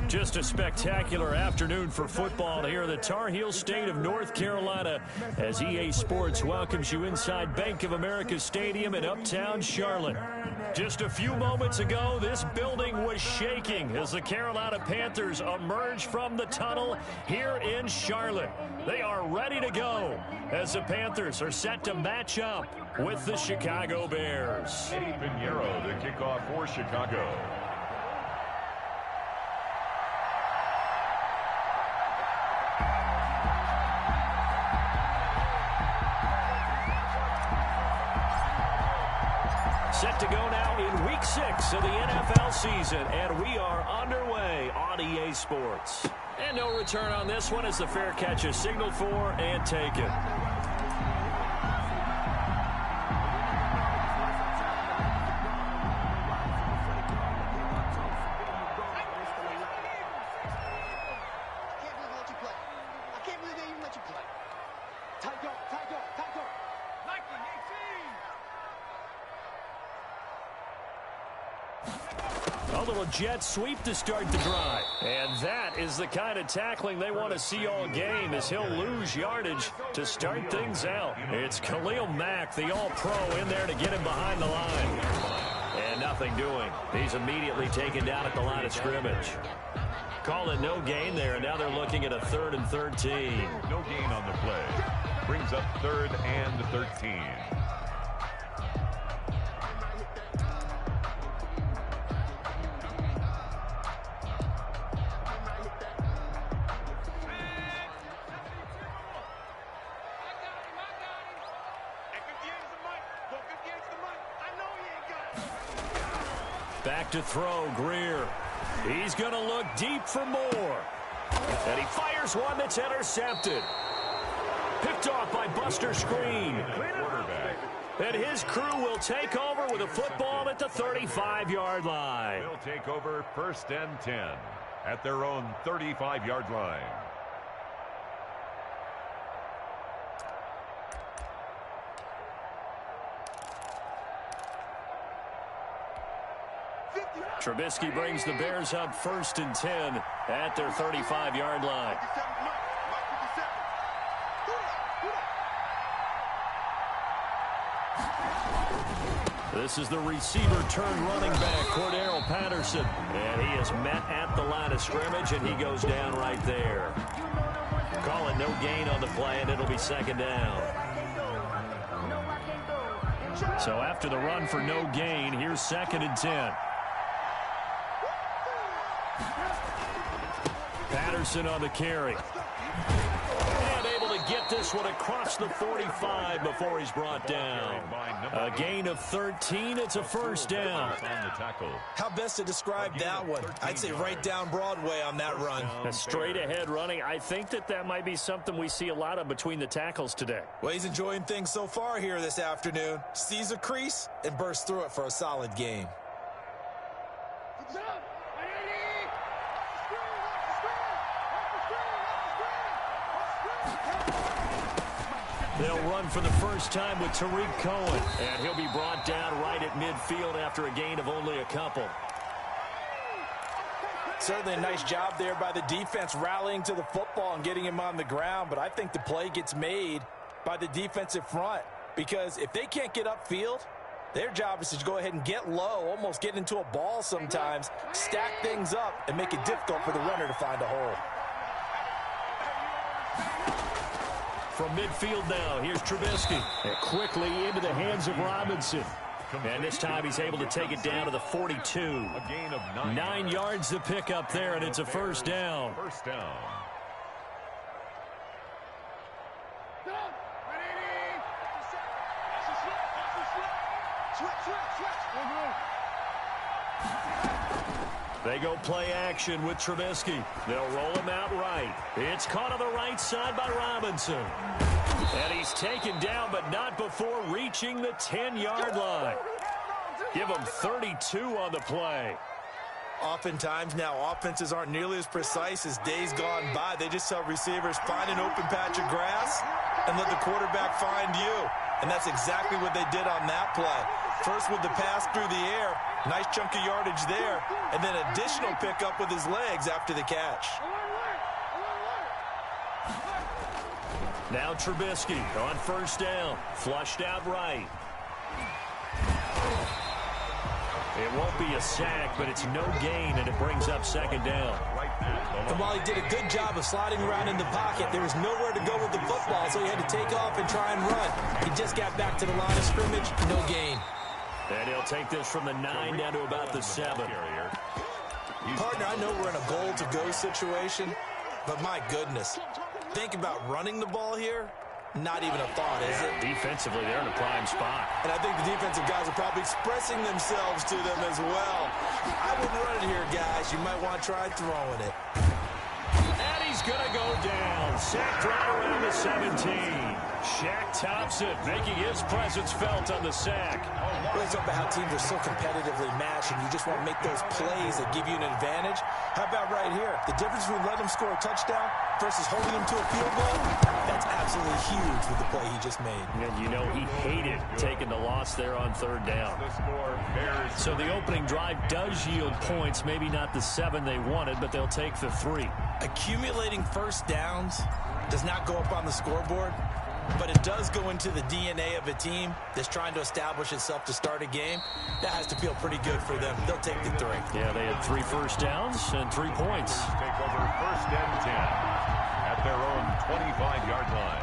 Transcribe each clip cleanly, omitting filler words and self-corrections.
Just a spectacular afternoon for football here in the Tar Heel state of North Carolina as EA Sports welcomes you inside Bank of America Stadium in uptown Charlotte. Just a few moments ago, this building was shaking as the Carolina Panthers emerged from the tunnel here in Charlotte. They are ready to go as the Panthers are set to match up with the Chicago Bears. Eddie Pinheiro, the kickoff for Chicago. Set to go now in Week 6 of the NFL season, and we are underway on EA Sports. And no return on this one as the fair catch is signaled for and taken. Jet sweep to start the drive. And that is the kind of tackling they want to see all game as he'll lose yardage to start things out. It's Khalil Mack, the all-pro, in there to get him behind the line. And nothing doing. He's immediately taken down at the line of scrimmage. Call it no gain there, and now they're looking at a 3rd and 13. No gain on the play. Brings up 3rd and 13. Back to throw, Greer. He's going to look deep for more. And he fires one that's intercepted. Picked off by Buster Screen. And his crew will take over with a football at the 35-yard line. They'll take over 1st and 10 at their own 35-yard line. Trubisky brings the Bears up 1st and 10 at their 35-yard line. This is the receiver turned running back, Cordero Patterson. And he is met at the line of scrimmage, and he goes down right there. Call it no gain on the play, and it'll be 2nd down. So after the run for no gain, here's 2nd and 10. Patterson on the carry. And able to get this one across the 45 before he's brought down. A gain of 13. It's a 1st down. How best to describe that one? I'd say right down Broadway on that run. A straight ahead running. I think that might be something we see a lot of between the tackles today. Well, he's enjoying things so far here this afternoon. Sees a crease and bursts through it for a solid game. They'll run for the first time with Tariq Cohen, and he'll be brought down right at midfield after a gain of only a couple. Certainly a nice job there by the defense rallying to the football and getting him on the ground, but I think the play gets made by the defensive front because if they can't get upfield, their job is to go ahead and get low, almost get into a ball sometimes, stack things up, and make it difficult for the runner to find a hole. From midfield now, here's Trubisky. And quickly into the hands of Robinson. And this time he's able to take it down to the 42. A gain of 9 yards to pick up there, and it's a 1st down. 1st down. They go play action with Trubisky. They'll roll him out right. It's caught on the right side by Robinson. And he's taken down, but not before reaching the 10-yard line. Give him 32 on the play. Oftentimes now, offenses aren't nearly as precise as days gone by. They just tell receivers, find an open patch of grass and let the quarterback find you. And that's exactly what they did on that play. First with the pass through the air, Nice chunk of yardage there, and then additional pickup with his legs after the catch. Now Trubisky on first down. Flushed out right. It won't be a sack, but it's no gain, and it brings up second down. And while he did a good job of sliding around in the pocket, there was nowhere to go with the football, so he had to take off and try and run. He just got back to the line of scrimmage, no gain. And he'll take this from the 9 down to about the 7. Partner, I know we're in a goal-to-go situation, but my goodness, think about running the ball here. Not even a thought, is it? Defensively, they're in a prime spot. And I think the defensive guys are probably expressing themselves to them as well. I wouldn't run it here, guys. You might want to try throwing it. And he's going to go down. Sacked right around the 17. Shaq Thompson making his presence felt on the sack. Let's talk about how teams are so competitively matched, and you just want to make those plays that give you an advantage. How about right here? The difference between letting them score a touchdown versus holding them to a field goal, that's absolutely huge with the play he just made. And you know he hated taking the loss there on third down. So the opening drive does yield points, maybe not the 7 they wanted, but they'll take the 3. Accumulating first downs does not go up on the scoreboard, but it does go into the DNA of a team that's trying to establish itself to start a game. That has to feel pretty good for them. They'll take the 3. Yeah, they had 3 first downs and 3 points. Take over first and 10 at their own 25-yard line.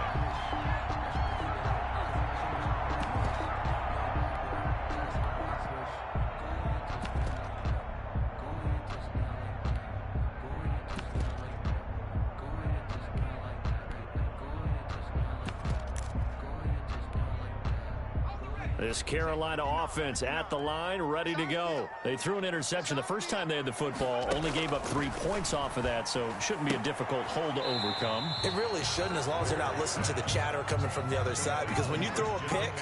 This Carolina offense at the line, ready to go. They threw an interception the first time they had the football, only gave up 3 points off of that, so shouldn't be a difficult hole to overcome. It really shouldn't, as long as they're not listening to the chatter coming from the other side, because when you throw a pick,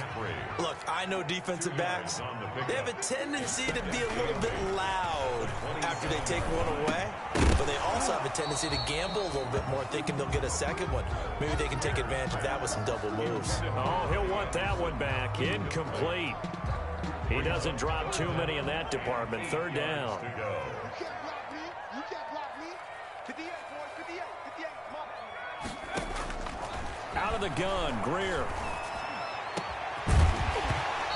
look, I know defensive backs, they have a tendency to be a little bit loud after they take one away, but they also have a tendency to gamble a little bit more, thinking they'll get a second one. Maybe they can take advantage of that with some double moves. Oh, he'll want that one back. Incomplete. He doesn't drop too many in that department. Third down. Out of the gun, Greer.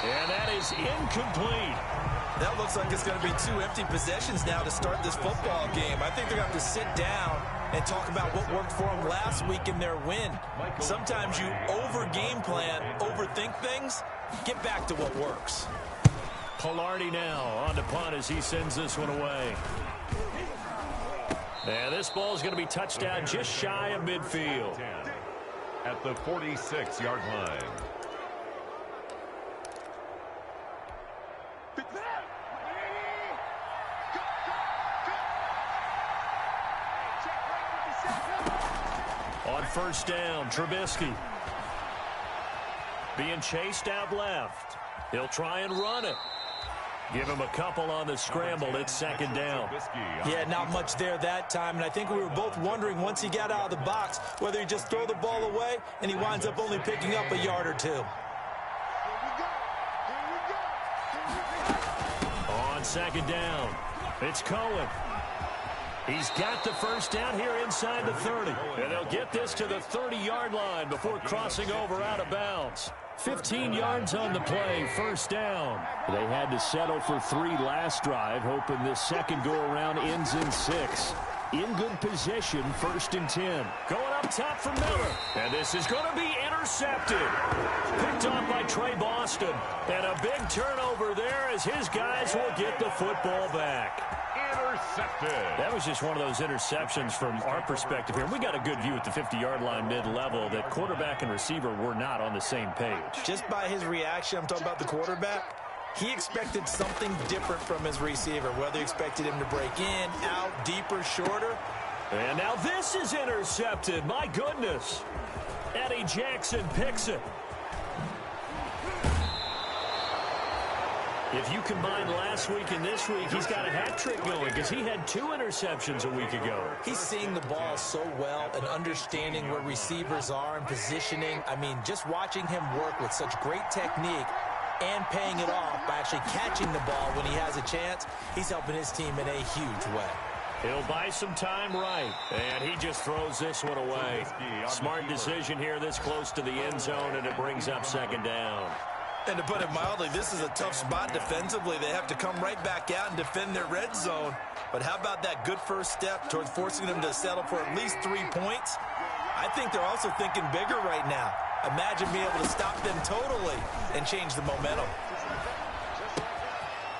And that is incomplete. That looks like it's going to be 2 empty possessions now to start this football game. I think they're going to have to sit down and talk about what worked for them last week in their win. Sometimes you over-game plan, overthink things. Get back to what works. Pilardi now on the punt as he sends this one away. And this ball is going to be touched down just shy of midfield. At the 46-yard line. On first down, Trubisky. Being chased out left. He'll try and run it. Give him a couple on the scramble. It's second down. Yeah, not much there that time, and I think we were both wondering once he got out of the box whether he just throw the ball away and he winds up only picking up a yard or 2. On second down, it's Cohen. He's got the first down here inside the 30. And they'll get this to the 30-yard line before crossing over out of bounds. 15 yards on the play, first down. They had to settle for 3 last drive, hoping this second go-around ends in 6. In good position, first and 10. Going up top for Miller. And this is going to be intercepted. Picked off by Trey Boston. And a big turnover there as his guys will get the football back. Intercepted. That was just one of those interceptions from our perspective here. We got a good view at the 50-yard line mid-level that quarterback and receiver were not on the same page. Just by his reaction, I'm talking about the quarterback, he expected something different from his receiver, whether he expected him to break in, out, deeper, shorter. And now this is intercepted. My goodness. Eddie Jackson picks it. If you combine last week and this week, he's got a hat trick going because he had 2 interceptions a week ago. He's seeing the ball so well and understanding where receivers are and positioning. I mean, just watching him work with such great technique and paying it off by actually catching the ball when he has a chance. He's helping his team in a huge way. He'll buy some time right, and he just throws this one away. Smart decision here this close to the end zone, and it brings up second down. And to put it mildly, this is a tough spot defensively. They have to come right back out and defend their red zone. But how about that good first step towards forcing them to settle for at least 3 points? I think they're also thinking bigger right now. Imagine being able to stop them totally and change the momentum.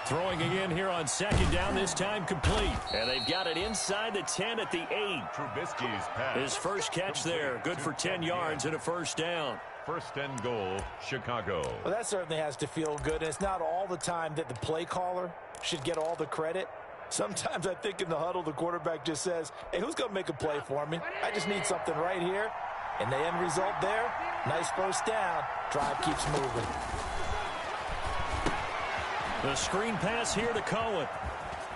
Throwing again here on second down, this time complete. And they've got it inside the 10 at the 8. Trubisky's pass. His first catch there, good for 10 yards and a first down. First and goal, Chicago. Well, that certainly has to feel good. And it's not all the time that the play caller should get all the credit. Sometimes I think in the huddle, the quarterback just says, hey, who's going to make a play for me? I just need something right here. And the end result there, nice first down. Drive keeps moving. The screen pass here to Cohen.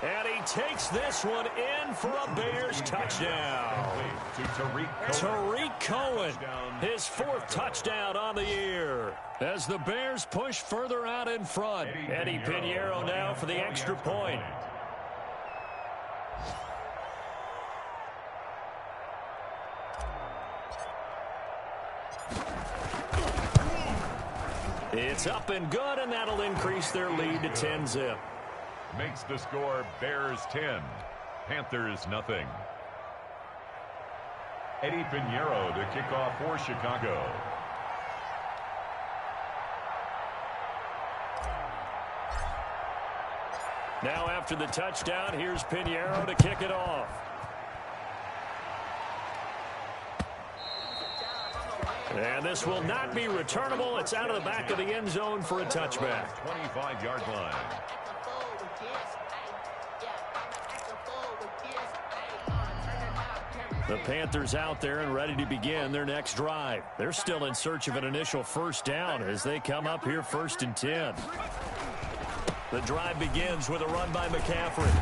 And he takes this one in for a Bears touchdown. To Tariq Cohen, his 4th touchdown on the year. As the Bears push further out in front. Eddie Pinheiro now for the extra point. It's up and good, and that'll increase their lead to 10-zip. Makes the score Bears 10, Panthers nothing. Eddie Pinheiro to kick off for Chicago. Now after the touchdown, here's Pinheiro to kick it off. And this will not be returnable. It's out of the back of the end zone for a touchback. 25-yard line. The Panthers out there and ready to begin their next drive. They're still in search of an initial first down as they come up here 1st and 10. The drive begins with a run by McCaffrey.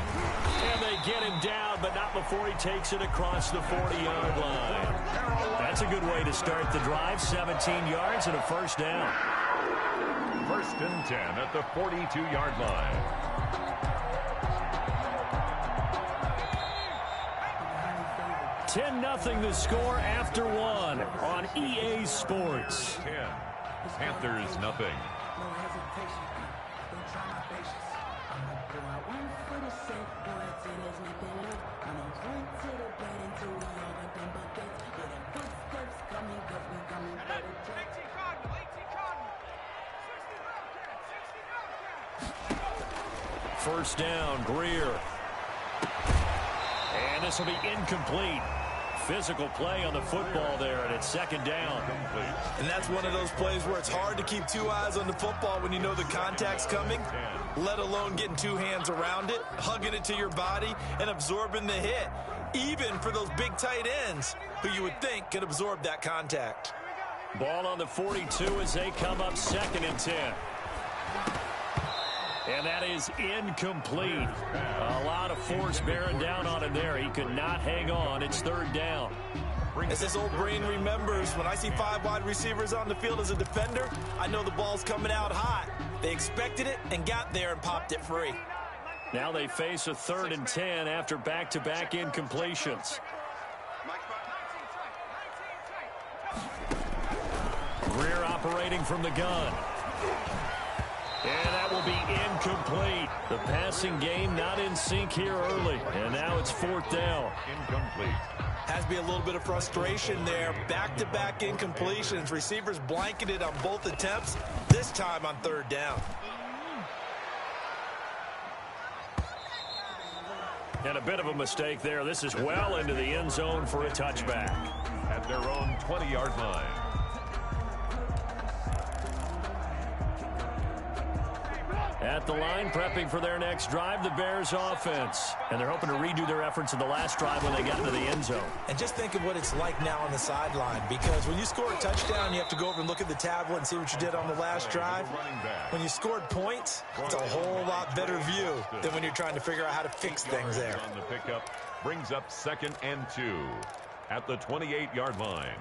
And they get him down, but not before he takes it across the 40-yard line. That's a good way to start the drive. 17 yards and a first down. 1st and 10 at the 42-yard line. Nothing the score after 1 on EA Sports. 10, Panthers nothing. First down, Greer. And this will be incomplete. Physical play on the football there, and it's second down. And that's one of those plays where it's hard to keep 2 eyes on the football when you know the contact's coming, let alone getting 2 hands around it, hugging it to your body, and absorbing the hit, even for those big tight ends who you would think could absorb that contact. Ball on the 42 as they come up 2nd and 10. And that is incomplete. A lot of force bearing down on him there. He could not hang on. It's 3rd down. As this old brain remembers, when I see 5 wide receivers on the field as a defender, I know the ball's coming out hot. They expected it and got there and popped it free. Now they face a 3rd and 10 after back-to-back incompletions. Greer operating from the gun. And that will be incomplete. The passing game not in sync here early. And now it's 4th down. Incomplete. Has to be a little bit of frustration there. Back-to-back incompletions. Receivers blanketed on both attempts, this time on 3rd down. And a bit of a mistake there. This is well into the end zone for a touchback. At their own 20-yard line. At the line, prepping for their next drive, the Bears offense. And they're hoping to redo their efforts in the last drive when they got into the end zone. And just think of what it's like now on the sideline, because when you score a touchdown, you have to go over and look at the tablet and see what you did on the last drive. When you scored points, it's a whole lot better view than when you're trying to figure out how to fix things there. On the pickup, brings up 2nd and 2 at the 28-yard line.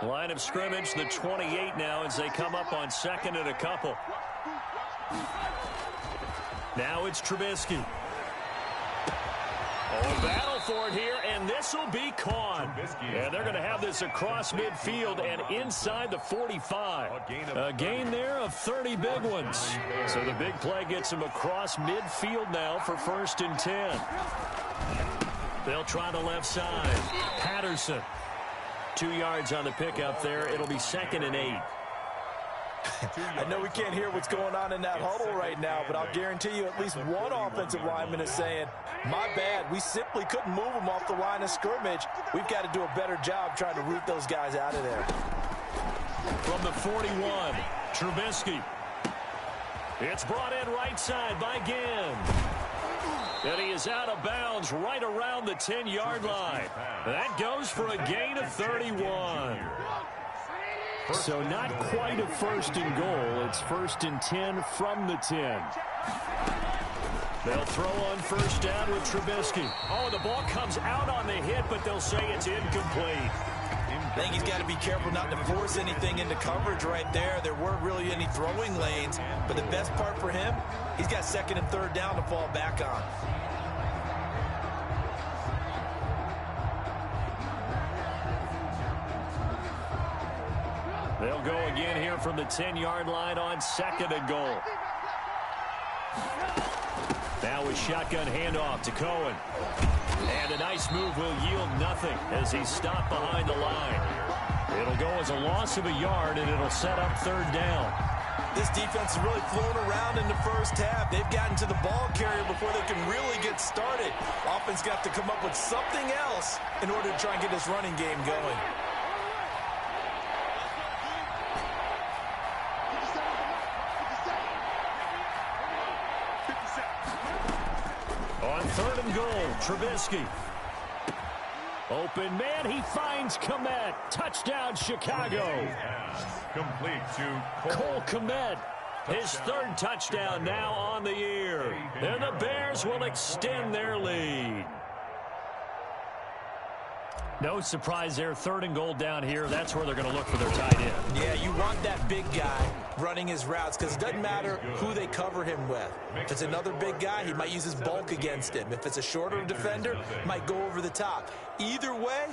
Line of scrimmage, the 28 now as they come up on second and a couple. Now it's Trubisky. Oh, battle for it here, and this will be caught. And they're going to have this across midfield and inside the 45. A gain there of 30 big ones. So the big play gets him across midfield now for 1st and 10. They'll try the left side. Patterson. 2 yards on the pickup there. It'll be 2nd and 8. I know we can't hear what's going on in that huddle right now, but I'll guarantee you at least one offensive lineman is saying, my bad, we simply couldn't move them off the line of scrimmage. We've got to do a better job trying to root those guys out of there. From the 41, Trubisky. It's brought in right side by Ginn. And he is out of bounds right around the 10-yard line. That goes for a gain of 31. So not quite a 1st and goal. It's 1st and 10 from the 10. They'll throw on 1st down with Trubisky. Oh, the ball comes out on the hit, but they'll say it's incomplete. I think he's got to be careful not to force anything into coverage right there. There weren't really any throwing lanes, but the best part for him, he's got 2nd and 3rd down to fall back on. They'll go again here from the 10-yard line on 2nd and goal. Now a shotgun handoff to Cohen. And a nice move will yield nothing as he's stopped behind the line. It'll go as a loss of a yard, and it'll set up 3rd down. This defense has really flown around in the first half. They've gotten to the ball carrier before they can really get started. Offense got to come up with something else in order to try and get this running game going. On 3rd and goal, Trubisky. Open man, he finds Kmet. Touchdown, Chicago. Complete to Cole Kmet. His 3rd touchdown now on the year. And the Bears will extend their lead. No surprise there. 3rd and goal down here. That's where they're going to look for their tight end. Yeah, you want that big guy running his routes because it doesn't matter who they cover him with. If it's another big guy, he might use his bulk against him. If it's a shorter defender, might go over the top. Either way,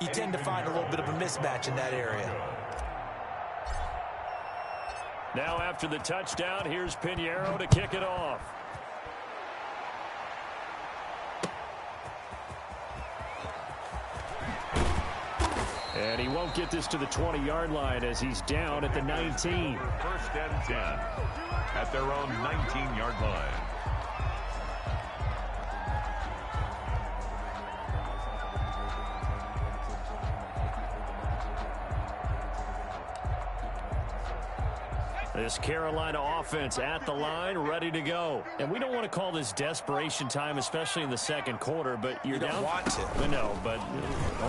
you tend to find a little bit of a mismatch in that area. Now after the touchdown, here's Pinheiro to kick it off. And he won't get this to the 20-yard line as he's down at the 19. 1st and 10 at their own 19-yard line. This Carolina offense at the line, ready to go. And we don't want to call this desperation time, especially in the 2nd quarter, but you're down. You don't want to. No, but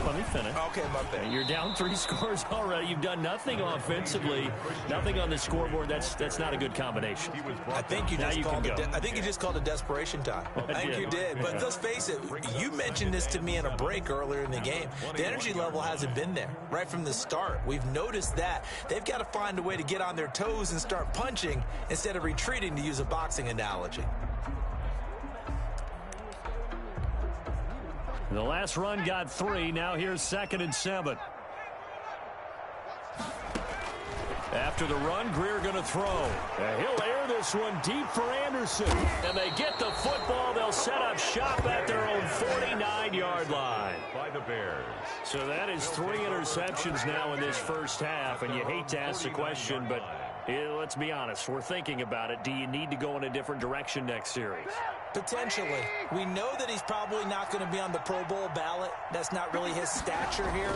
let me finish. Okay, my bad. You're down 3 scores already. You've done nothing offensively, nothing on the scoreboard. That's not a good combination. I think you just called it desperation time. I think you did. But let's face it, you mentioned this to me in a break earlier in the game. The energy level hasn't been there right from the start. We've noticed that. They've got to find a way to get on their toes and start punching instead of retreating, to use a boxing analogy. The last run got 3. Now here's 2nd and 7. After the run, Greer going to throw. And he'll air this one deep for Anderson. And they get the football. They'll set up shop at their own 49-yard line. By the Bears. So that is 3 interceptions now in this first half. And you hate to ask the question, but let's be honest. We're thinking about it. Do you need to go in a different direction next series? Potentially. We know that he's probably not going to be on the Pro Bowl ballot. That's not really his stature here.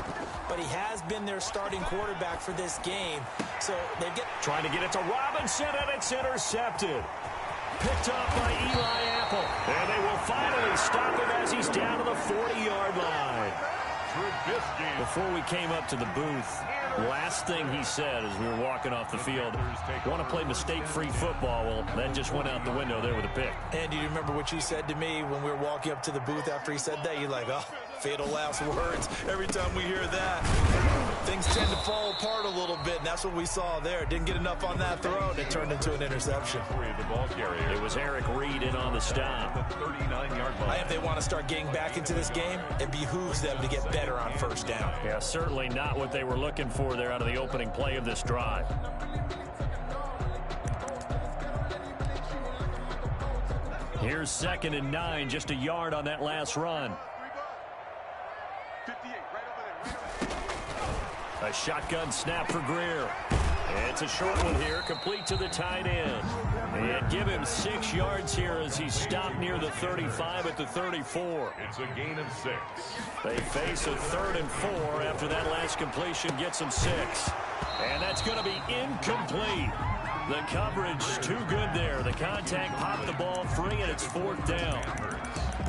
But he has been their starting quarterback for this game. So they get trying to get it to Robinson, and it's intercepted. Picked up by Eli Apple. And they will finally stop him as he's down to the 40-yard line. Before we came up to the booth, last thing he said as we were walking off the field, want to play mistake-free football. Well, that just went out the window there with a pick. And do you remember what you said to me when we were walking up to the booth after he said that? You're like, oh, fatal last words every time we hear that. Things tend to fall apart a little bit, and that's what we saw there. Didn't get enough on that throw, and it turned into an interception. The ball carrier. It was Eric Reed in on the stop. The 39-yard line. If they want to start getting back into this game, it behooves them to get better on first down. Yeah, certainly not what they were looking for there out of the opening play of this drive. Here's 2nd and 9, just a yard on that last run. A shotgun snap for Greer. It's a short one here, complete to the tight end. And give him 6 yards here as he's stopped near the 35 at the 34. It's a gain of 6. They face a 3rd and 4 after that last completion gets them 6. And that's going to be incomplete. The coverage too good there. The contact popped the ball free, and it's 4th down.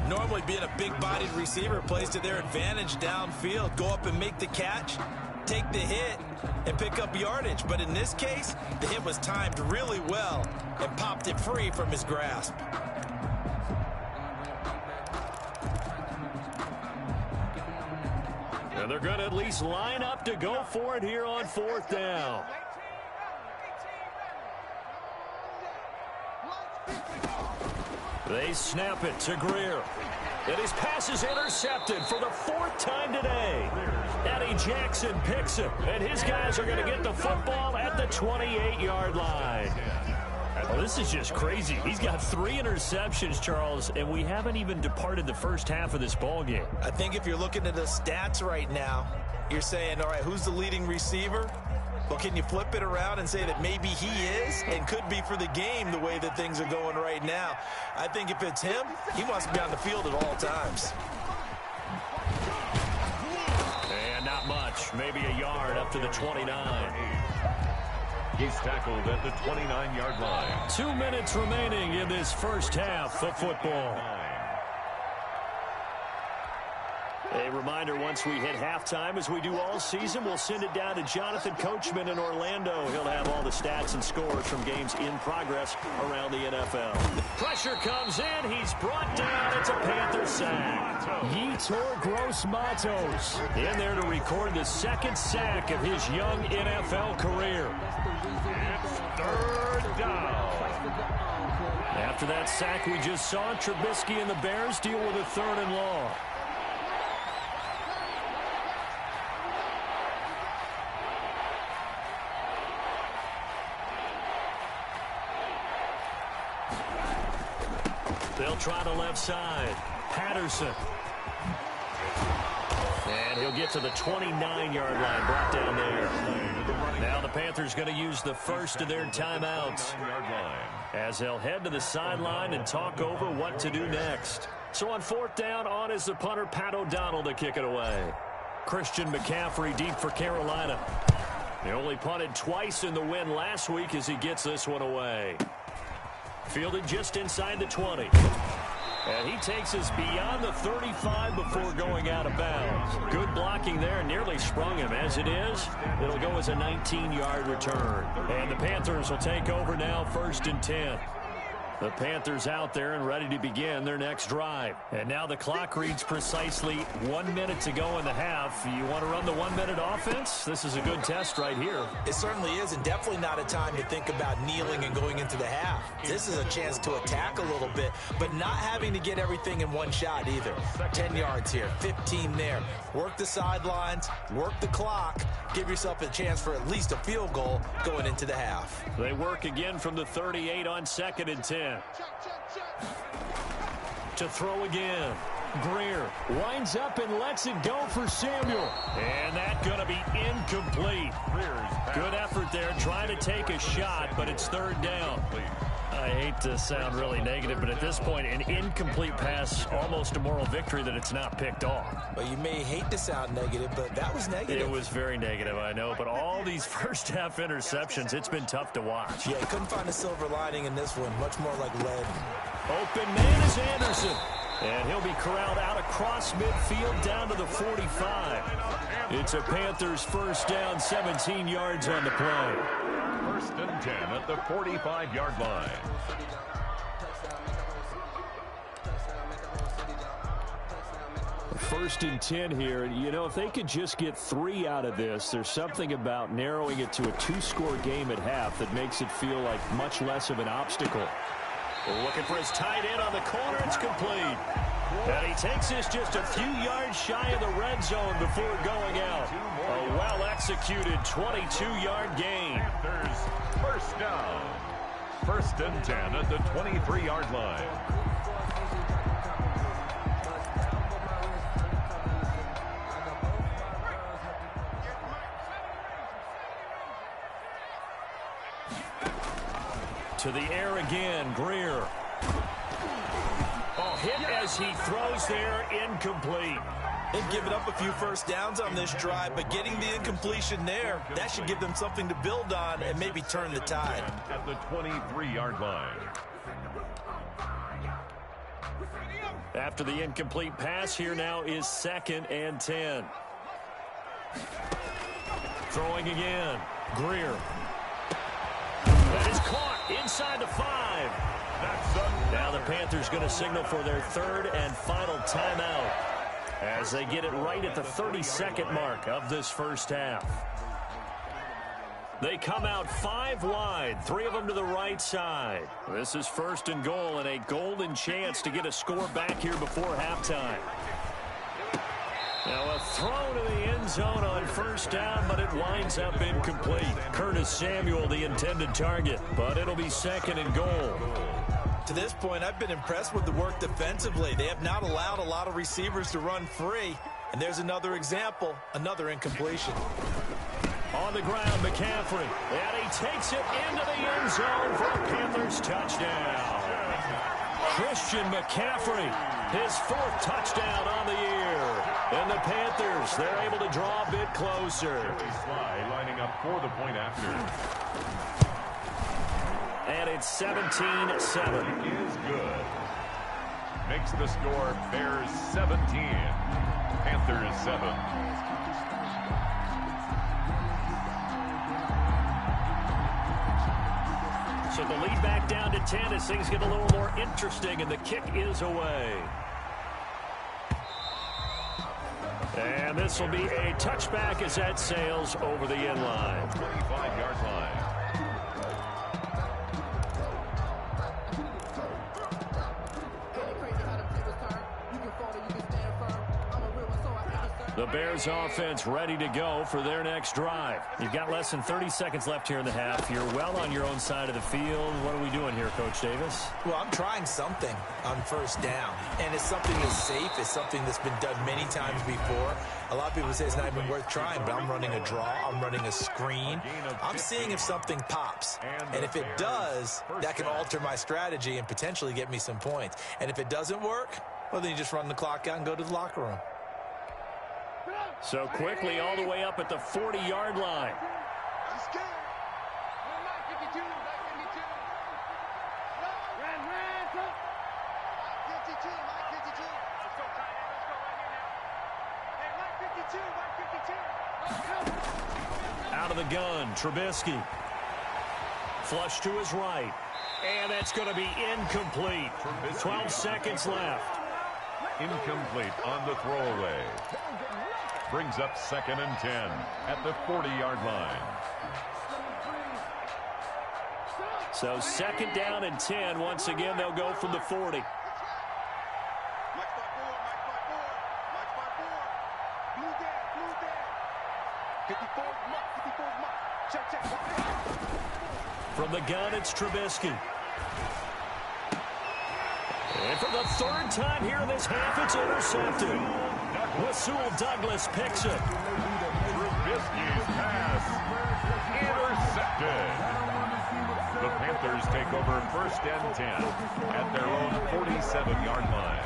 Normally being a big-bodied receiver plays to their advantage downfield. Go up and make the catch, take the hit, and pick up yardage. But in this case, the hit was timed really well and popped it free from his grasp. And they're going to at least line up to go for it here on 4th down. They snap it to Greer. And his pass is intercepted for the 4th time today. Eddie Jackson picks him, and his guys are going to get the football at the 28-yard line. Oh, this is just crazy. He's got 3 interceptions, Charles, and we haven't even departed the first half of this ball game. I think if you're looking at the stats right now, you're saying, all right, who's the leading receiver? Well, can you flip it around and say that maybe he is and could be for the game the way that things are going right now? I think if it's him, he wants to be on the field at all times. And not much. Maybe a yard up to the 29. He's tackled at the 29-yard line. 2 minutes remaining in this first half of football. A reminder, once we hit halftime, as we do all season, we'll send it down to Jonathan Coachman in Orlando. He'll have all the stats and scores from games in progress around the NFL. Pressure comes in. He's brought down. It's a Panther sack. Yetur Gross-Matos in there to record the 2nd sack of his young NFL career. It's 3rd down. After that sack we just saw, Trubisky and the Bears deal with a 3rd and long. They'll try the left side. Patterson. And he'll get to the 29-yard line, brought down there. Now the Panthers going to use the first of their timeouts as they'll head to the sideline and talk over what to do next. So on 4th down, on is the punter, Pat O'Donnell, to kick it away. Christian McCaffrey deep for Carolina. He only punted twice in the win last week as he gets this one away. Fielded just inside the 20. And he takes us beyond the 35 before going out of bounds. Good blocking there, nearly sprung him. As it is, it'll go as a 19-yard return. And the Panthers will take over now, 1st and 10. The Panthers out there and ready to begin their next drive. And now the clock reads precisely 1 minute to go in the half. You want to run the 1 minute offense? This is a good test right here. It certainly is, and definitely not a time to think about kneeling and going into the half. This is a chance to attack a little bit, but not having to get everything in one shot either. 10 yards here, 15 there. Work the sidelines, work the clock, give yourself a chance for at least a field goal going into the half. They work again from the 38 on 2nd and 10. To throw again. Greer winds up and lets it go for Samuel. And that's going to be incomplete. Good effort there, trying to take a shot, but it's 3rd down. I hate to sound really negative, but at this point, an incomplete pass, almost a moral victory that it's not picked off. Well, you may hate to sound negative, but that was negative. It was very negative, I know, but all these first half interceptions, it's been tough to watch. Yeah, couldn't find a silver lining in this one, much more like lead. Open man is Anderson. And he'll be corralled out across midfield down to the 45. It's a Panthers 1st down, 17 yards on the play. 1st and 10 at the 45-yard line. 1st and 10 here. You know, if they could just get 3 out of this, there's something about narrowing it to a 2-score game at half that makes it feel like much less of an obstacle. Looking for his tight end on the corner. It's complete. And he takes this just a few yards shy of the red zone before going out. A well-executed 22-yard gain. Panthers first down. 1st and 10 at the 23-yard line. To the air again, Greer. Oh, hit as he throws there, incomplete. They've given up a few first downs on this drive, but getting the incompletion there, that should give them something to build on and maybe turn the tide. At the 23-yard line. After the incomplete pass, here now is 2nd and 10. Throwing again, Greer. That is caught inside the 5. Now the Panthers going to signal for their 3rd and final timeout as they get it right at the 32nd mark of this first half. They come out 5 wide, 3 of them to the right side. This is 1st and goal and a golden chance to get a score back here before halftime. Now a throw to the end zone on 1st down, but it winds up incomplete. Curtis Samuel, the intended target, but it'll be 2nd and goal. To this point, I've been impressed with the work defensively. They have not allowed a lot of receivers to run free. And there's another example, another incompletion. On the ground, McCaffrey. And he takes it into the end zone for a Panthers touchdown. Christian McCaffrey, his 4th touchdown on the year. And the Panthers, they're able to draw a bit closer. Sly lining up for the point after. And it's 17-7. Is good. Makes the score Bears 17. Panthers 7. So the lead back down to 10 as things get a little more interesting, and the kick is away. And this will be a touchback as that sails over the end line. 25-yard line. The Bears offense ready to go for their next drive. You've got less than 30 seconds left here in the half. You're well on your own side of the field. What are we doing here, Coach Davis? Well, I'm trying something on 1st down. And it's something that's safe. It's something that's been done many times before. A lot of people say it's not even worth trying, but I'm running a draw. I'm running a screen. I'm seeing if something pops. And if it does, that can alter my strategy and potentially get me some points. And if it doesn't work, well, then you just run the clock out and go to the locker room. So quickly all the way up at the 40-yard line. Out of the gun, Trubisky. Flush to his right. And that's going to be incomplete. 12 seconds left. Incomplete on the throwaway. Brings up 2nd and 10 at the 40-yard line. So 2nd down and 10. Once again, they'll go from the 40. From the gun, it's Trubisky. And for the 3rd time here in this half, it's intercepted. Rasul Douglas picks it. Trubisky's pass intercepted. The Panthers take over 1st and 10 at their own 47-yard line.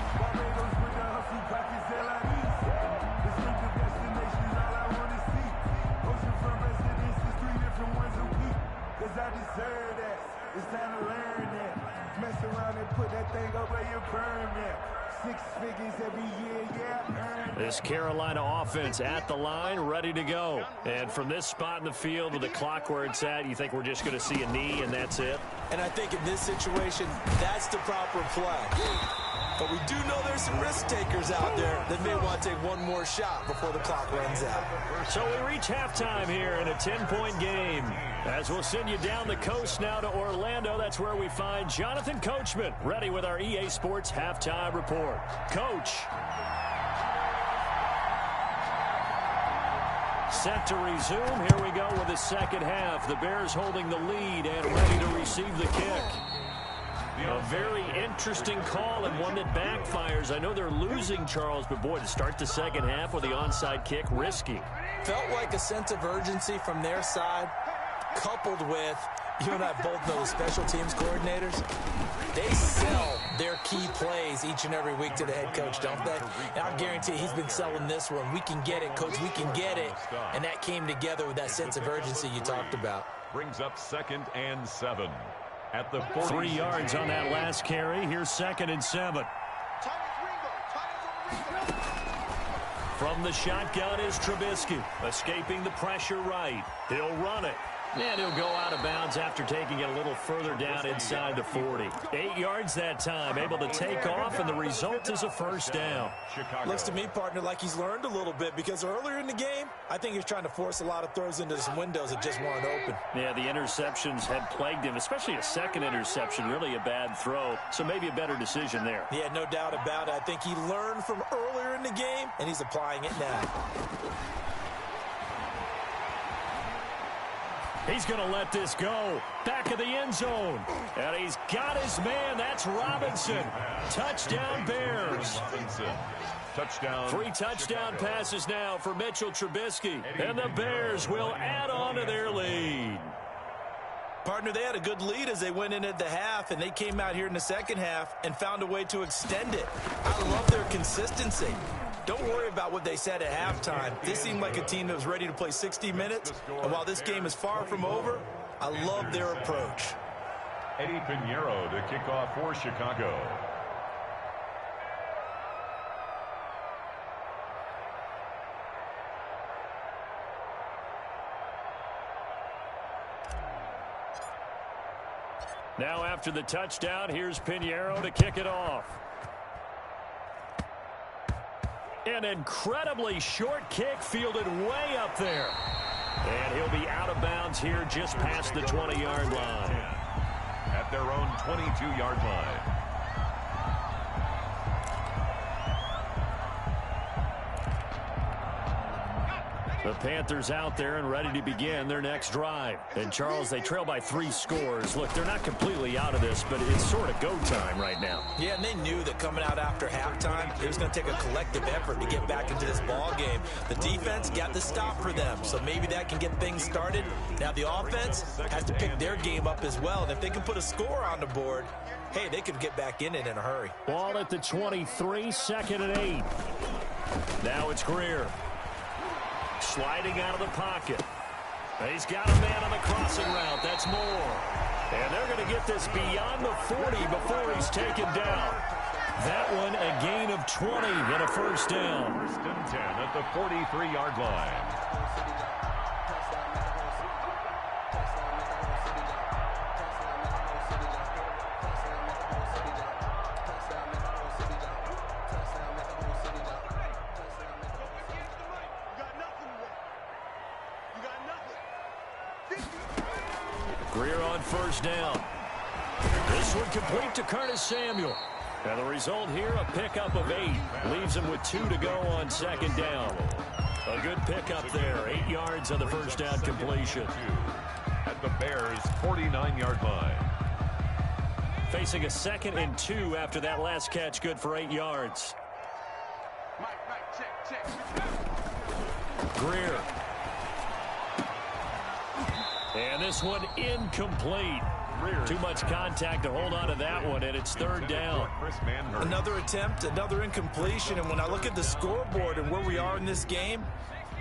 It's time to learn that. Mess around and put that thing over your permit. 6 figures every year, yeah. This Carolina offense at the line, ready to go. And from this spot in the field with the clock where it's at, you think we're just going to see a knee and that's it? And I think in this situation, that's the proper play. But we do know there's some risk takers out there that may want to take one more shot before the clock runs out. So we reach halftime here in a 10-point game. As we'll send you down the coast now to Orlando, that's where we find Jonathan Coachman, ready with our EA Sports halftime report. Coach. Set to resume. Here we go with the second half. The Bears holding the lead and ready to receive the kick. A very interesting call and one that backfires. I know they're losing, Charles, but boy, to start the second half with the onside kick, risky. Felt like a sense of urgency from their side, coupled with, you and I both know the special teams coordinators. They sell their key plays each and every week to the head coach, don't they? And I guarantee he's been selling this one. We can get it, coach, we can get it. And that came together with that sense of urgency you talked about. Brings up 2nd and 7. At the 40. 3 yards on that last carry. Here's 2nd and 7. From the shotgun is Trubisky, escaping the pressure right. He'll run it. And he'll go out of bounds after taking it a little further down inside the 40. 8 yards that time, able to take off, and the result is a first down. Looks to me, partner, like he's learned a little bit, because earlier in the game, I think he was trying to force a lot of throws into some windows that just weren't open. Yeah, the interceptions had plagued him, especially a second interception, really a bad throw. So maybe a better decision there. Yeah, no doubt about it. I think he learned from earlier in the game, and he's applying it now. He's going to let this go. Back of the end zone. And he's got his man. That's Robinson. Touchdown, Bears. Touchdown. 3 touchdown passes now for Mitchell Trubisky. And the Bears will add on to their lead. Partner, they had a good lead as they went in at the half, and they came out here in the second half and found a way to extend it. I love their consistency. Don't worry about what they said at halftime. This seemed like a team that was ready to play 60 minutes, and while this game is far from over, I love their approach. Eddie Pinheiro to kick off for Chicago. Now after the touchdown, here's Pinheiro to kick it off. An incredibly short kick fielded way up there. And he'll be out of bounds here just past the 20-yard line. At their own 22-yard line. The Panthers out there and ready to begin their next drive. And, Charles, they trail by 3 scores. Look, they're not completely out of this, but it's sort of go time right now. Yeah, and they knew that coming out after halftime, it was going to take a collective effort to get back into this ball game. The defense got the stop for them, so maybe that can get things started. Now the offense has to pick their game up as well, and if they can put a score on the board, hey, they could get back in it in a hurry. Ball at the 23, 2nd and 8. Now it's Greer. Sliding out of the pocket. He's got a man on the crossing route. That's Moore. And they're going to get this beyond the 40 before he's taken down. That one a gain of 20 and a first down. 1st and 10 at the 43-yard line. Greer on first down. This one complete to Curtis Samuel. And the result here, a pickup of 8. Leaves him with 2 to go on 2nd down. A good pickup there. 8 yards on the first down completion. At the Bears' 49-yard line. Facing a 2nd and 2 after that last catch, good for 8 yards. Greer. And this one incomplete. Too much contact to hold on to that one, and it's 3rd down. Another attempt, another incompletion, and when I look at the scoreboard and where we are in this game,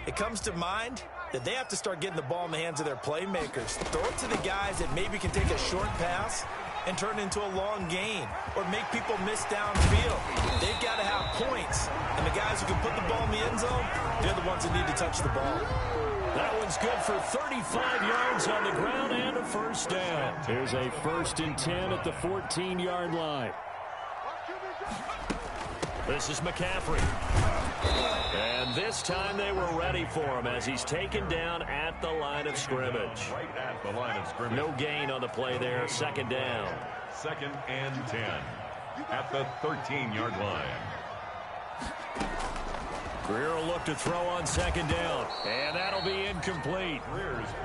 it comes to mind that they have to start getting the ball in the hands of their playmakers. Throw it to the guys that maybe can take a short pass and turn it into a long gain or make people miss downfield. They've got to have points, and the guys who can put the ball in the end zone, they're the ones that need to touch the ball. That one's good for 35 yards on the ground and a first down. Here's a 1st and 10 at the 14-yard line. This is McCaffrey. And this time they were ready for him as he's taken down at the line of scrimmage. Right at the line of scrimmage. No gain on the play there. Second down. 2nd and 10 at the 13-yard line. Greer will look to throw on second down. And that'll be incomplete.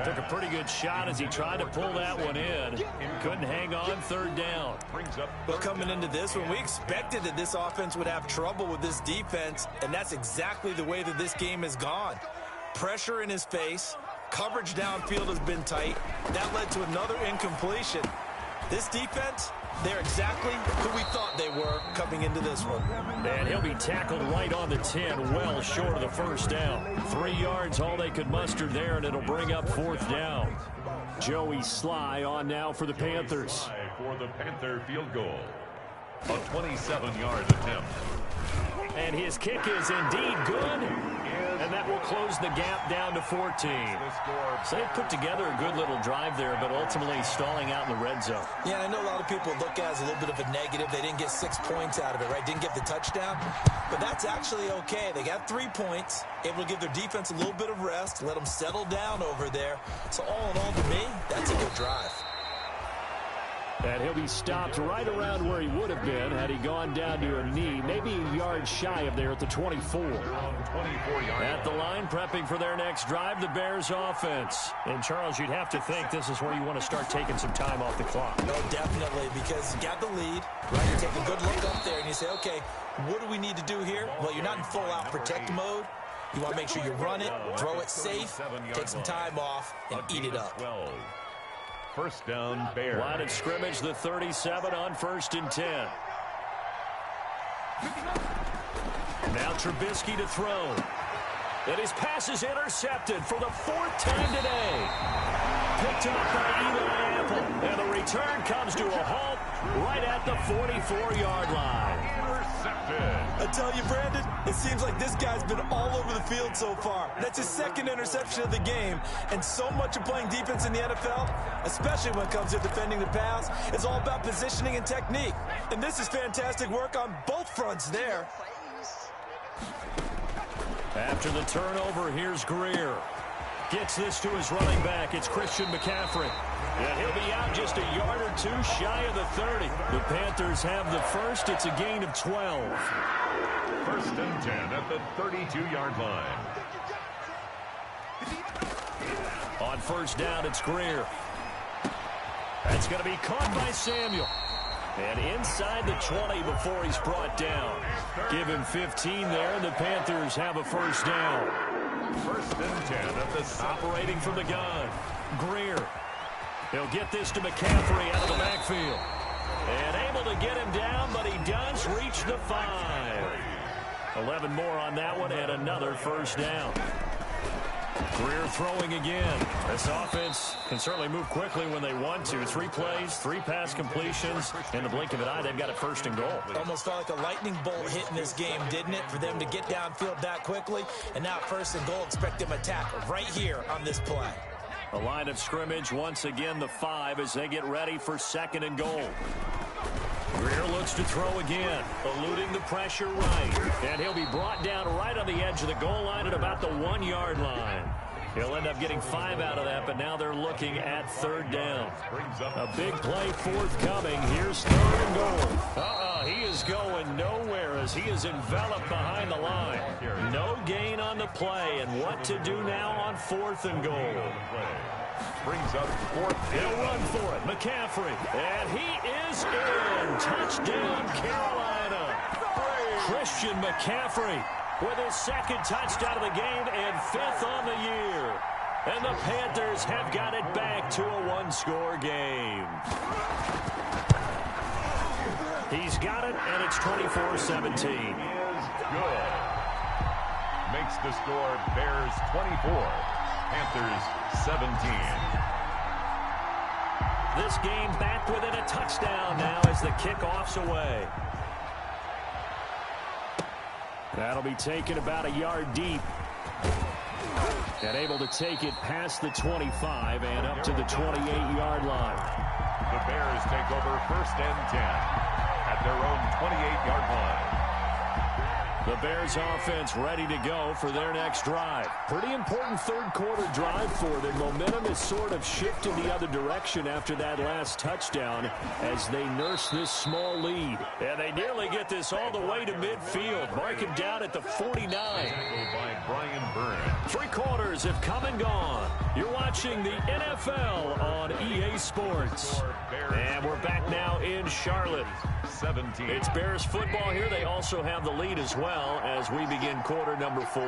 Took a pretty good shot as he tried to pull that one in. Couldn't hang on third down. Well, coming into this one, we expected that this offense would have trouble with this defense, and that's exactly the way that this game has gone. Pressure in his face. Coverage downfield has been tight. That led to another incompletion. This defense, they're exactly who we thought they were coming into this one. And he'll be tackled right on the 10, well short of the first down. 3 yards, all they could muster there, and it'll bring up fourth down. Joey Sly on now for the Panthers. For the Panther field goal. A 27-yard attempt. And his kick is indeed good. And that will close the gap down to 14. So they put together a good little drive there, but ultimately stalling out in the red zone. Yeah, I know a lot of people look at it as a little bit of a negative. They didn't get 6 points out of it, right? Didn't get the touchdown. But that's actually okay. They got 3 points, able to give their defense a little bit of rest, let them settle down over there. So all in all, to me, that's a good drive. And he'll be stopped right around where he would have been had he gone down to a knee, maybe a yard shy of there at the 24. At the line, prepping for their next drive, the Bears offense. And, Charles, you'd have to think this is where you want to start taking some time off the clock. No, definitely, because you got the lead, right? You take a good look up there and you say, okay, what do we need to do here? Well, you're not in full-out protect mode. You want to make sure you run it, throw it safe, take some time off, and eat it up. First down, Bears. Line of scrimmage, the 37 on 1st and 10. Now Trubisky to throw. And his pass is intercepted for the 4th time today. Picked up by Eli Apple. And the return comes to a halt right at the 44-yard line. Intercepted. I tell you, Brandon, it seems like this guy's been all over the field so far. That's his 2nd interception of the game. And so much of playing defense in the NFL, especially when it comes to defending the pass, is all about positioning and technique. And this is fantastic work on both fronts there. After the turnover, here's Greer. Gets this to his running back. It's Christian McCaffrey. And he'll be out just a yard or 2 shy of the 30. The Panthers have the first. It's a gain of 12. 1st and 10 at the 32-yard line. On 1st down, it's Greer. That's going to be caught by Samuel. And inside the 20 before he's brought down. Give him 15 there, and the Panthers have a first down. 1st and 10 at the operating from the gun. Greer. He'll get this to McCaffrey out of the backfield. And able to get him down, but he does reach the 5. 11 more on that one, and another first down. Greer throwing again. This offense can certainly move quickly when they want to. 3 plays, 3 pass completions. In the blink of an eye, they've got it 1st and goal. Almost felt like a lightning bolt hit in this game, didn't it? For them to get downfield that quickly. And now 1st and goal, expect them attack right here on this play. A line of scrimmage, once again the 5 as they get ready for 2nd and goal. Greer looks to throw again, eluding the pressure right. And he'll be brought down right on the edge of the goal line at about the 1-yard line. He'll end up getting 5 out of that, but now they're looking at 3rd down. A big play forthcoming. Here's 3rd and goal. He is going nowhere as he is enveloped behind the line. No gain on the play, and what to do now on 4th and goal. Brings up 4th. He'll run for it. McCaffrey. And he is in. Touchdown, Carolina. Christian McCaffrey with his 2nd touchdown of the game and 5th on the year. And the Panthers have got it back to a 1-score game. He's got it, and it's 24-17. Is good. Makes the score Bears 24, Panthers 17. This game back within a touchdown now as the kickoff's away. That'll be taken about a yard deep. And able to take it past the 25 and up to the 28-yard line. The Bears take over 1st and 10 at their own 28-yard line. Bears offense ready to go for their next drive. Pretty important third quarter drive for them. Momentum is sort of shifted the other direction after that last touchdown as they nurse this small lead. And they nearly get this all the way to midfield. Mark him down at the 49. By Brian Byrne. 3 quarters have come and gone. You're watching the NFL on EA Sports. And we're back now in Charlotte. 17. It's Bears football here. They also have the lead as well as we begin quarter number 4.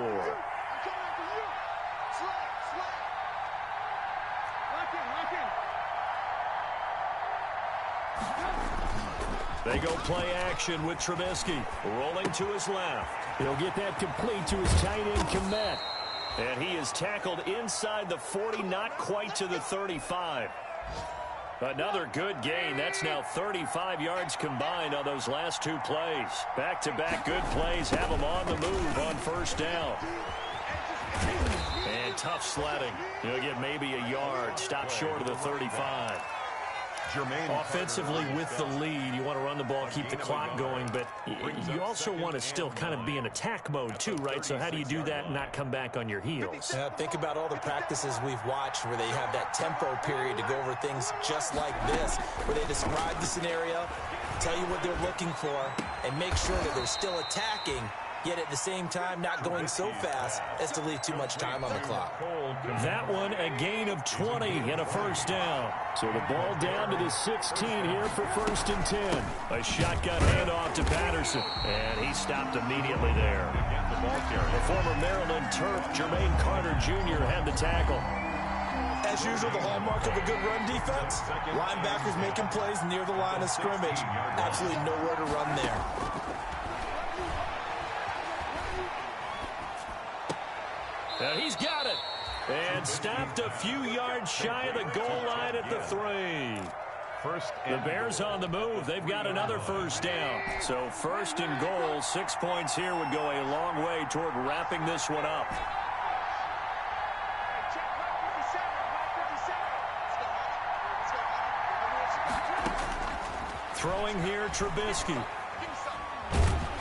They go play action with Trubisky. Rolling to his left. He'll get that complete to his tight end, Kmet. And he is tackled inside the 40, not quite to the 35. Another good gain. That's now 35 yards combined on those last 2 plays. Back-to-back good plays have them on the move on first down. And tough sledding. He'll get maybe a yard. Stop short of the 35. Offensively with the lead, you want to run the ball, keep the clock going, but you also want to still kind of be in attack mode too, right? So how do you do that and not come back on your heels? Think about all the practices we've watched where they have that tempo period to go over things just like this, where they describe the scenario, tell you what they're looking for, and make sure that they're still attacking, yet at the same time not going so fast as to leave too much time on the clock. That one a gain of 20 and a first down. So the ball down to the 16 here for 1st and 10. A shotgun handoff to Patterson, and he stopped immediately there. The former Maryland Terp, Jermaine Carter Jr. had the tackle. As usual, the hallmark of a good run defense, linebackers making plays near the line of scrimmage. Absolutely nowhere to run there. And he's got it. And stopped a few yards shy of the goal line at the 3. The Bears on the move. They've got another first down. So 1st and goal, 6 points here would go a long way toward wrapping this one up. Throwing here, Trubisky.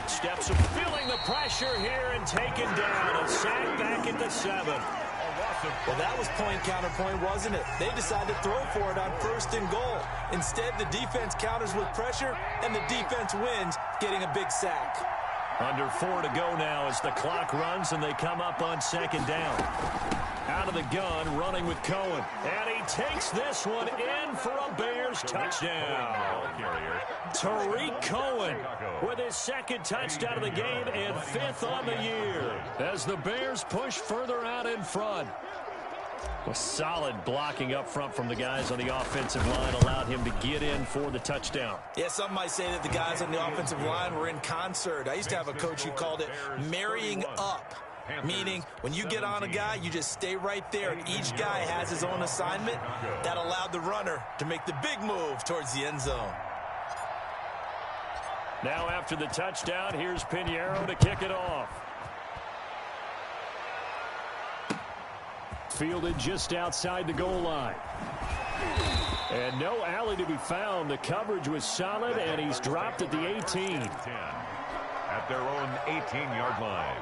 Steps of feeling the pressure here and taken down. A sack back at the 7. Well, that was point counterpoint, wasn't it? They decided to throw for it on 1st and goal. Instead, the defense counters with pressure, and the defense wins, getting a big sack. Under 4 to go now as the clock runs, and they come up on 2nd down. Out of the gun, running with Cohen. And he takes this one in for a Bears touchdown. Tariq Cohen with his 2nd touchdown of the game and 5th on the year as the Bears push further out in front. A solid blocking up front from the guys on the offensive line allowed him to get in for the touchdown. Yeah, some might say that the guys on the offensive line were in concert. I used to have a coach who called it marrying up. Meaning, when you get on a guy, you just stay right there, and each guy has his own assignment. That allowed the runner to make the big move towards the end zone. Now after the touchdown, here's Pinheiro to kick it off. Fielded just outside the goal line. And no alley to be found. The coverage was solid, and he's dropped at the 18. At their own 18-yard line.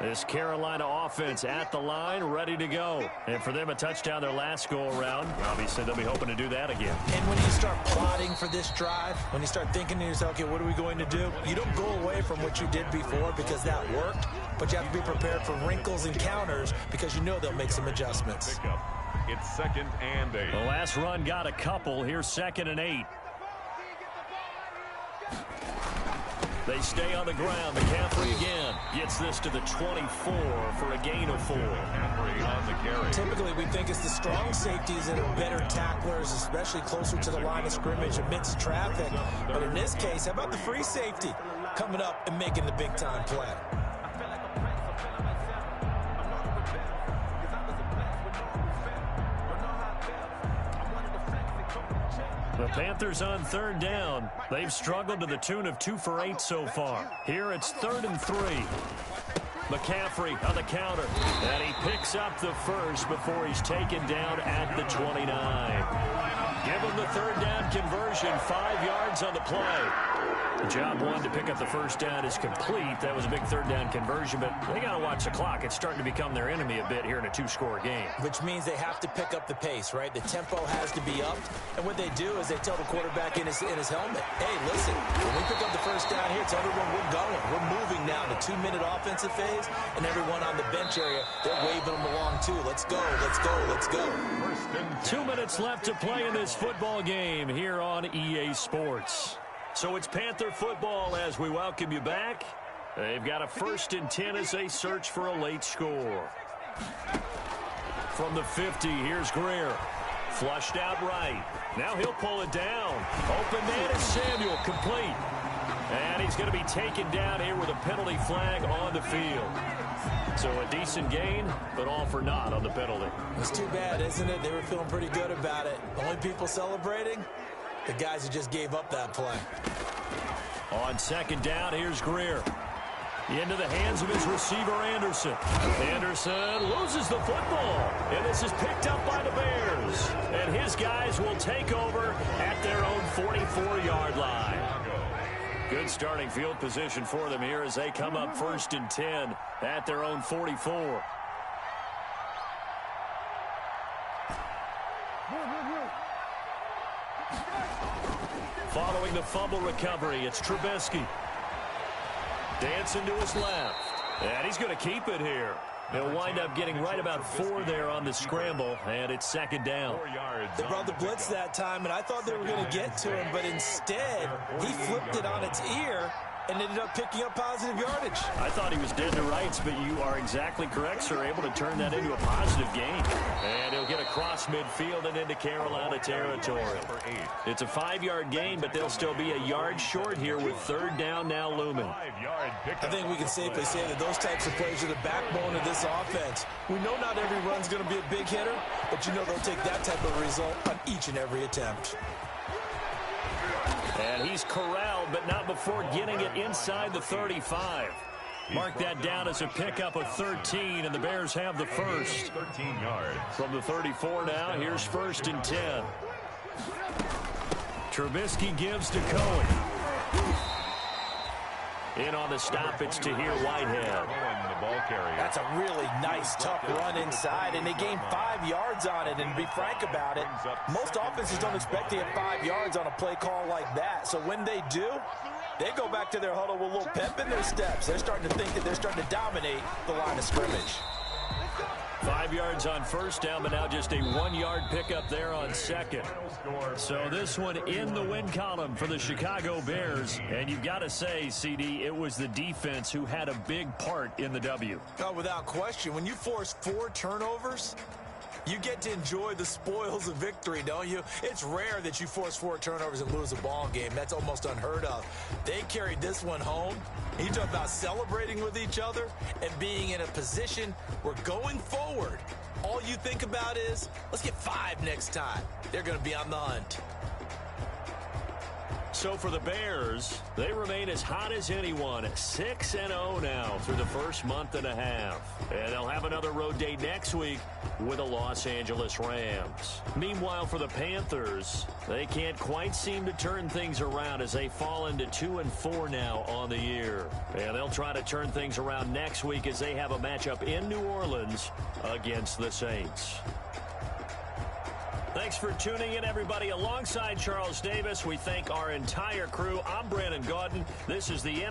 This Carolina offense at the line, ready to go. And for them, a touchdown their last go-around. Obviously, they'll be hoping to do that again. And when you start plotting for this drive, when you start thinking to yourself, okay, what are we going to do? You don't go away from what you did before because that worked, but you have to be prepared for wrinkles and counters because you know they'll make some adjustments. It's 2nd and 8. The last run got a couple. Here's 2nd and 8. They stay on the ground. McCaffrey again gets this to the 24 for a gain of 4. On the carry. Typically, we think it's the strong safeties that are better tacklers, especially closer to the line of scrimmage amidst traffic. But in this case, how about the free safety coming up and making the big-time play? The Panthers on 3rd down. They've struggled to the tune of 2 for 8 so far. Here it's 3rd and 3. McCaffrey on the counter, and he picks up the first before he's taken down at the 29. Give him the third down conversion, 5 yards on the play. The job one to pick up the first down is complete. That was a big third down conversion, but they got to watch the clock. It's starting to become their enemy a bit here in a 2-score game. Which means they have to pick up the pace, right? The tempo has to be up. And what they do is they tell the quarterback in his helmet, hey, listen, when we pick up the first down here, tell everyone we're going. We're moving now to 2-minute offensive phase, and everyone on the bench area, they're waving them along too. Let's go, let's go, let's go. 2 minutes left to play in this football game here on EA Sports. So it's Panther football as we welcome you back. They've got a 1st and 10 as they search for a late score. From the 50, here's Greer. Flushed out right. Now he'll pull it down. Open man is Samuel, complete. And he's going to be taken down here with a penalty flag on the field. So a decent gain, but all for naught on the penalty. It's too bad, isn't it? They were feeling pretty good about it. The only people celebrating, the guys who just gave up that play. On 2nd down, here's Greer. Into the hands of his receiver, Anderson. Anderson loses the football, and this is picked up by the Bears. And his guys will take over at their own 44-yard line. Good starting field position for them here as they come up 1st and 10 at their own 44. Following the fumble recovery, it's Trubisky. Dancing to his left. And he's going to keep it here. He'll wind up getting right about 4 there on the scramble, and it's 2nd down. They brought the blitz that time, and I thought they were going to get to him, but instead, he flipped it on its ear and ended up picking up positive yardage. I thought he was dead to rights, but you are exactly correct, sir. Able to turn that into a positive gain. And he'll get across midfield and into Carolina territory. It's a 5-yard gain, but they'll still be a yard short here with 3rd down now looming. I think we can safely say that those types of plays are the backbone of this offense. We know not every run's going to be a big hitter, but you know they'll take that type of result on each and every attempt. And he's corralled, but not before getting it inside the 35. Mark that down as a pickup of 13, and the Bears have the first. 13 yards. From the 34 now, here's 1st and 10. Trubisky gives to Cohen. In on the stop, it's Tahir Whitehead. The ball carrier. That's a really nice, tough run inside, and they gained 5 yards on it. And to be frank about it, most offenses don't expect to get 5 yards on a play call like that. So when they do, they go back to their huddle with a little pep in their steps. They're starting to think that they're starting to dominate the line of scrimmage. 5 yards on 1st down, but now just a 1-yard pickup there on 2nd. So this one in the win column for the Chicago Bears. And you've got to say, CD, it was the defense who had a big part in the W. Oh, without question. When you force 4 turnovers, you get to enjoy the spoils of victory, don't you? It's rare that you force 4 turnovers and lose a ball game. That's almost unheard of. They carried this one home. You talk about celebrating with each other and being in a position where going forward, all you think about is, let's get 5 next time. They're going to be on the hunt. So for the Bears, they remain as hot as anyone, 6-0 now through the first month and a half. And they'll have another road date next week with the Los Angeles Rams. Meanwhile, for the Panthers, they can't quite seem to turn things around as they fall into 2-4 now on the year. And they'll try to turn things around next week as they have a matchup in New Orleans against the Saints. Thanks for tuning in, everybody. Alongside Charles Davis, we thank our entire crew. I'm Brandon Gaudin. This is the